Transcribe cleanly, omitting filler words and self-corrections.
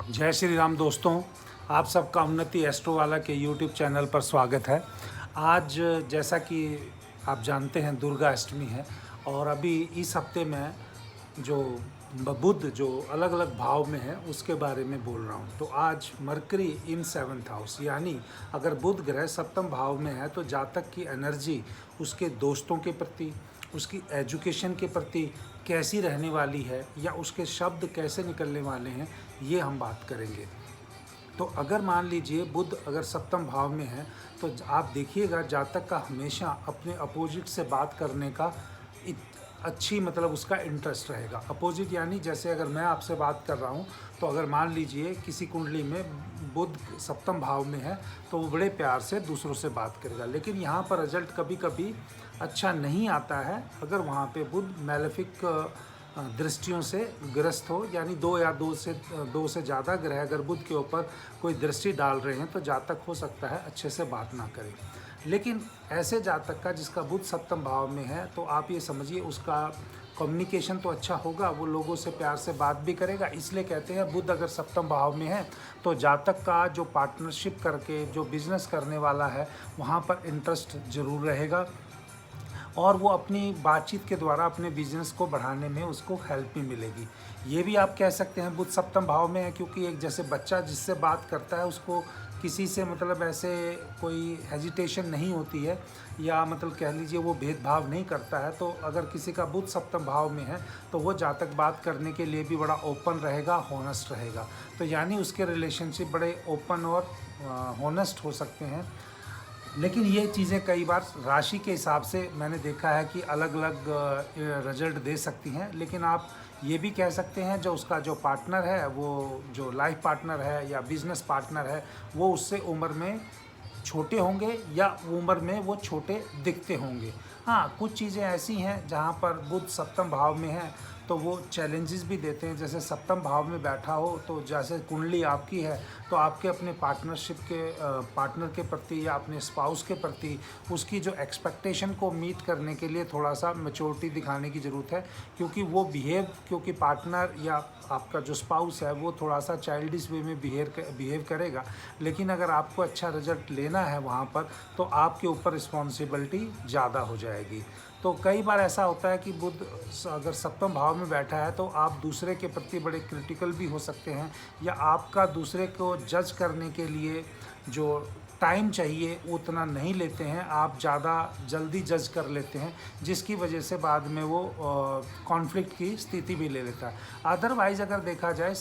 जय श्री राम दोस्तों, आप सबका उन्नति एस्ट्रो वाला के यूट्यूब चैनल पर स्वागत है। आज जैसा कि आप जानते हैं दुर्गा अष्टमी है और अभी इस हफ्ते में जो बुध जो अलग अलग भाव में है उसके बारे में बोल रहा हूँ। तो आज मरकरी इन 7th हाउस, यानी अगर बुध ग्रह सप्तम भाव में है तो जातक की एनर्जी उसके दोस्तों के प्रति, उसकी एजुकेशन के प्रति कैसी रहने वाली है या उसके शब्द कैसे निकलने वाले हैं, ये हम बात करेंगे। तो अगर मान लीजिए बुध अगर सप्तम भाव में है तो आप देखिएगा जातक का हमेशा अपने अपोजिट से बात करने का अच्छी मतलब उसका इंटरेस्ट रहेगा। अपोजिट यानी जैसे अगर मैं आपसे बात कर रहा हूँ तो अगर मान लीजिए किसी कुंडली में बुध सप्तम भाव में है तो वो बड़े प्यार से दूसरों से बात करेगा, लेकिन यहाँ पर रिजल्ट कभी कभी अच्छा नहीं आता है अगर वहाँ पे बुध मैलेफिक दृष्टियों से ग्रस्त हो, यानी दो से ज़्यादा ग्रह अगर बुध के ऊपर कोई दृष्टि डाल रहे हैं तो जातक हो सकता है अच्छे से बात ना करे। लेकिन ऐसे जातक का जिसका बुध सप्तम भाव में है तो आप ये समझिए उसका कम्युनिकेशन तो अच्छा होगा, वो लोगों से प्यार से बात भी करेगा। इसलिए कहते हैं बुध अगर सप्तम भाव में है तो जातक का जो पार्टनरशिप करके जो बिजनेस करने वाला है वहाँ पर इंटरेस्ट ज़रूर रहेगा और वो अपनी बातचीत के द्वारा अपने बिजनेस को बढ़ाने में उसको हेल्प भी मिलेगी। ये भी आप कह सकते हैं बुध सप्तम भाव में है क्योंकि एक जैसे बच्चा जिससे बात करता है उसको किसी से मतलब ऐसे कोई हेजिटेशन नहीं होती है या मतलब कह लीजिए वो भेदभाव नहीं करता है। तो अगर किसी का बुध सप्तम भाव में है तो वो जातक बात करने के लिए भी बड़ा ओपन रहेगा, हॉनेस्ट रहेगा। तो यानी उसके रिलेशनशिप बड़े ओपन और हॉनेस्ट हो सकते हैं। लेकिन ये चीज़ें कई बार राशि के हिसाब से मैंने देखा है कि अलग अलग रिजल्ट दे सकती हैं। लेकिन आप ये भी कह सकते हैं जो उसका जो पार्टनर है, वो जो लाइफ पार्टनर है या बिजनेस पार्टनर है, वो उससे उम्र में छोटे होंगे या उम्र में वो छोटे दिखते होंगे। हाँ, कुछ चीज़ें ऐसी हैं जहाँ पर बुध सप्तम भाव में है तो वो चैलेंजेस भी देते हैं। जैसे सप्तम भाव में बैठा हो तो जैसे कुंडली आपकी है तो आपके अपने पार्टनर के प्रति या अपने स्पाउस के प्रति उसकी जो एक्सपेक्टेशन को मीट करने के लिए थोड़ा सा मैच्योरिटी दिखाने की ज़रूरत है, क्योंकि पार्टनर या आपका जो स्पाउस है वो थोड़ा सा चाइल्डिश वे में बिहेव करेगा। लेकिन अगर आपको अच्छा रिजल्ट लेना है वहाँ पर तो आपके ऊपर रिस्पॉन्सिबिलिटी ज़्यादा हो जाएगी। तो कई बार ऐसा होता है कि बुध अगर सप्तम भाव में बैठा है तो आप दूसरे के प्रति बड़े क्रिटिकल भी हो सकते हैं या आपका दूसरे को जज करने के लिए जो टाइम चाहिए उतना नहीं लेते हैं, आप ज़्यादा जल्दी जज कर लेते हैं जिसकी वजह से बाद में वो कॉन्फ्लिक्ट की स्थिति भी ले लेता है। अदरवाइज़ अगर देखा जाए